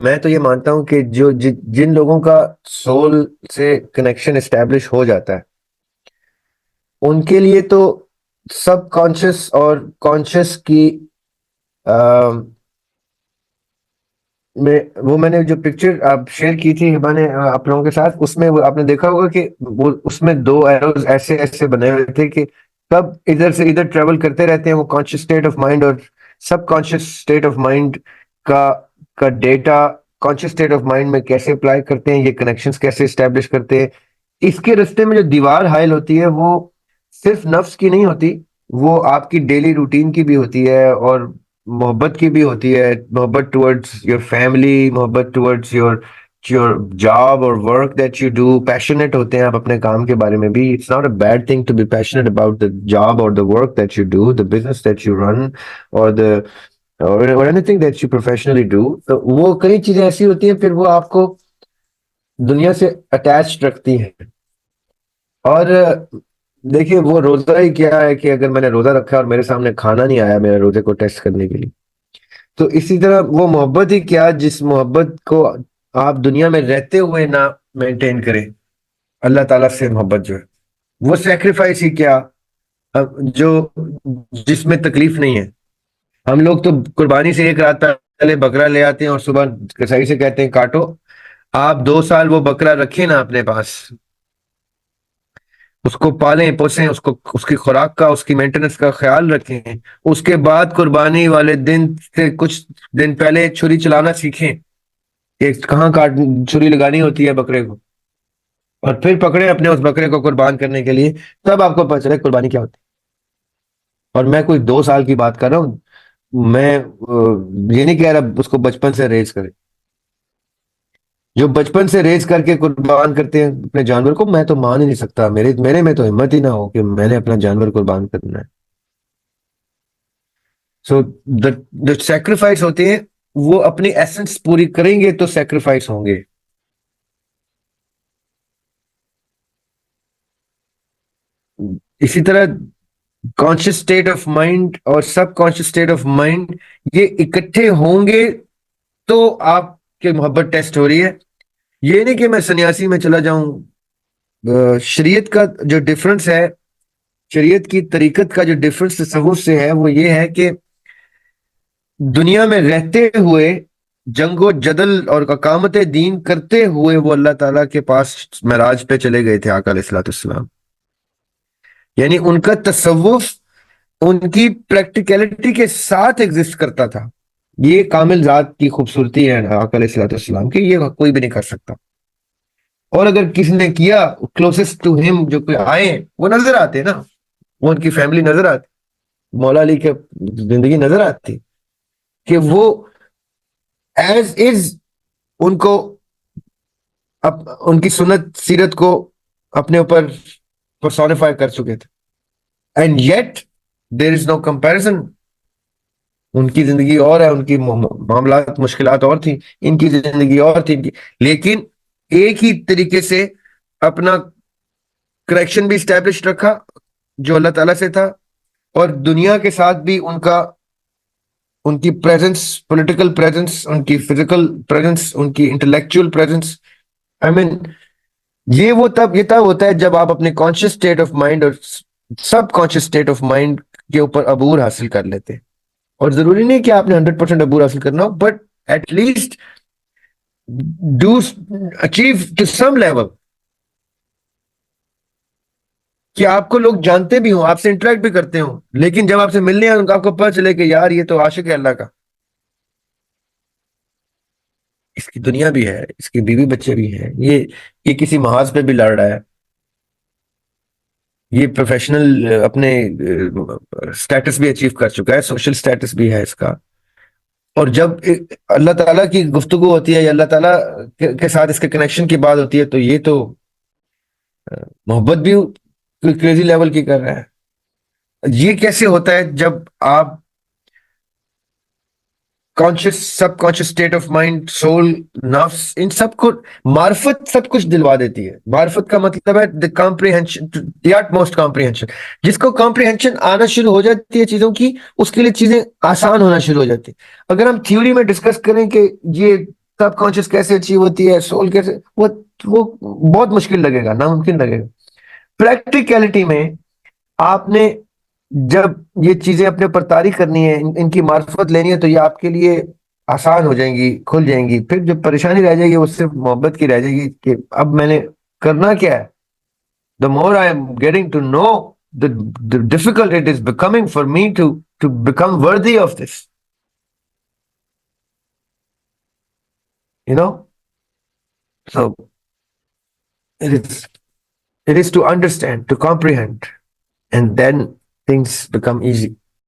میں تو یہ مانتا ہوں کہ جن لوگوں کا سول سے کنیکشن اسٹیبلش ہو جاتا ہے ان کے لیے تو سب کانشس اور کانشس کی میں نے جو پکچر آپ شیئر کی تھی میں نے آپ لوگوں کے ساتھ، اس میں آپ نے دیکھا ہوگا کہ وہ اس میں دو ایروز ایسے ایسے بنے ہوئے تھے کہ سب ادھر سے ادھر ٹریول کرتے رہتے ہیں، وہ کانشیس اسٹیٹ آف مائنڈ اور سب کانشیس اسٹیٹ آف مائنڈ کا کا data conscious state of mind میں کیسے اپلائی کرتے ہیں، یہ کنیکشنز کیسے اسٹیبلش کرتے ہیں۔ اس کے رستے میں جو دیوار حائل ہوتی ہے وہ صرف نفس کی نہیں ہوتی، وہ آپ کی ڈیلی روٹین کی بھی ہوتی ہے، اور محبت کی بھی ہوتی ہے، محبت ٹورڈز یور فیملی، محبت ٹورڈز یور جاب اور work that you do, passionate ہوتے ہیں آپ اپنے کام کے بارے میں بھی۔ It's not a bad thing to be passionate about the job اور the work that you do, the business that you run, اور دا اور anything that you professionally do. تو وہ کئی چیزیں ایسی ہوتی ہیں پھر وہ آپ کو دنیا سے اٹیچ رکھتی ہیں۔ اور دیکھیے وہ روزہ ہی کیا ہے کہ اگر میں نے روزہ رکھا اور میرے سامنے کھانا نہیں آیا میرے روزے کو ٹیسٹ کرنے کے لیے، تو اسی طرح وہ محبت ہی کیا جس محبت کو آپ دنیا میں رہتے ہوئے نہ مینٹین کریں، اللہ تعالیٰ سے محبت جو ہے وہ سیکریفائس ہی کیا جو جس میں تکلیف نہیں ہے۔ ہم لوگ تو قربانی سے ایک رات پہلے بکرا لے آتے ہیں اور صبح کسائی سے کہتے ہیں کاٹو۔ آپ 2 سال وہ بکرا رکھیں نا اپنے پاس، اس کو پالیں پوسیں، اس کو اس کی خوراک کا اس کی مینٹیننس کا خیال رکھیں، اس کے بعد قربانی والے دن سے کچھ دن پہلے چھری چلانا سیکھیں کہ کہاں کاٹ چھری لگانی ہوتی ہے بکرے کو، اور پھر پکڑے اپنے اس بکرے کو قربان کرنے کے لیے، تب آپ کو پتہ چلے قربانی کیا ہوتی ہے۔ اور میں کوئی 2 سال کی بات کر رہا ہوں، میں یہ نہیں کہہ رہا اس کو بچپن سے ریز کرے، جو بچپن سے ریز کر کے قربان کرتے ہیں اپنے جانور کو، میں تو مان ہی نہیں سکتا، میرے میں تو ہمت ہی نہ ہو کہ میں نے اپنا جانور قربان کرنا ہے۔ سو جو سیکریفائس ہوتے ہیں وہ اپنی ایسنس پوری کریں گے تو سیکریفائس ہوں گے۔ اسی طرح کانشیس اسٹیٹ آف مائنڈ اور سب کانشیس اسٹیٹ آف مائنڈ یہ اکٹھے ہوں گے تو آپ کی محبت ٹیسٹ ہو رہی ہے۔ یہ نہیں کہ میں سنیاسی میں چلا جاؤں، شریعت کا جو ڈفرنس ہے، شریعت کی طریقت کا جو ڈفرنس تصوف سے ہے وہ یہ ہے کہ دنیا میں رہتے ہوئے جنگ و جدل اور اقامت دین کرتے ہوئے وہ اللہ تعالیٰ کے پاس معراج پہ چلے گئے تھے آقا علیہ الصلوۃ والسلام۔ یعنی ان کا تصوف ان کی پریکٹیکلٹی کے ساتھ ایگزسٹ کرتا تھا۔ یہ کامل ذات کی خوبصورتی ہے آقا علیہ الصلوۃ والسلام کی، یہ کوئی بھی نہیں کر سکتا۔ اور اگر کسی نے کیا کلوزسٹ ٹو ہم جو کوئی آئے وہ نظر آتے نا، وہ ان کی فیملی نظر آتی، مولا علی کے زندگی نظر آتی کہ وہ ایز از ان کو ان کی سنت سیرت کو اپنے اوپر پرسونیفائی کر چکے تھے، and yet there is no comparison. ان کی زندگی اور ہے، ان کی معاملات مشکلات اور تھیں، ان کی زندگی اور تھی، لیکن ایک ہی طریقے سے اپنا کریکشن بھی اسٹیبلش رکھا جو اللہ تعالیٰ سے تھا، اور دنیا کے ساتھ بھی ان کی پریزنس، پولیٹیکل پریزنس، ان کی فزیکل پریزنس، ان کی انٹلیکچوئل پریزنس، آئی مین یہ تب ہوتا ہے جب آپ اپنے کانشیس اسٹیٹ آف مائنڈ اور سب کانشیس اسٹیٹ آف مائنڈ کے اوپر عبور حاصل کر لیتے ہیں۔ اور ضروری نہیں کہ آپ نے 100% عبور حاصل کرنا ہو، but at least do achieve to some level کہ آپ کو لوگ جانتے بھی ہوں، آپ سے انٹریکٹ بھی کرتے ہوں، لیکن جب آپ سے ملنے آئے آپ کو پتہ چلے کہ یار یہ تو عاشق ہے اللہ کا، اس کی دنیا بھی ہے، اس کی بیوی بچے بھی ہیں، یہ کسی محاذ پہ بھی لڑ رہا ہے، یہ پروفیشنل اپنے سٹیٹس بھی اچیو کر چکا ہے، سوشل سٹیٹس بھی ہے اس کا۔ اور جب اللہ تعالیٰ کی گفتگو ہوتی ہے یا اللہ تعالیٰ کے ساتھ اس کے کنیکشن کی بات ہوتی ہے تو یہ تو محبت بھی کریزی لیول کی کر رہا ہے۔ یہ کیسے ہوتا ہے؟ جب آپ conscious sub conscious state of mind, civil, نفس، ان سب کو معرفت سب کچھ دلوا دیتی ہے۔ معرفت کا مطلب ہے the comprehension، the utmost comprehension۔ جس کو کمپریہنشن آنا شروع ہو جاتی ہے چیزوں کی، اس کے لیے چیزیں آسان ہونا شروع ہو جاتی ہیں۔ اگر ہم تھیوری میں ڈسکس کریں کہ یہ سب کانشیس کیسے اچیو ہوتی ہے، سول کیسے، وہ بہت مشکل لگے گا، ناممکن لگے گا. پریکٹیکلٹی میں آپ نے جب یہ چیزیں اپنے اوپر طاری کرنی ہے، ان کی معرفت لینی ہے، تو یہ آپ کے لیے آسان ہو جائیں گی، کھل جائیں گی. پھر جو پریشانی رہ جائے گی وہ صرف محبت کی رہ جائے گی کہ اب میں نے کرنا کیا ہے. The more I am getting to know, the difficult it is becoming for me to become worthy of this. You know? So it is to understand, to comprehend, and then things become easy.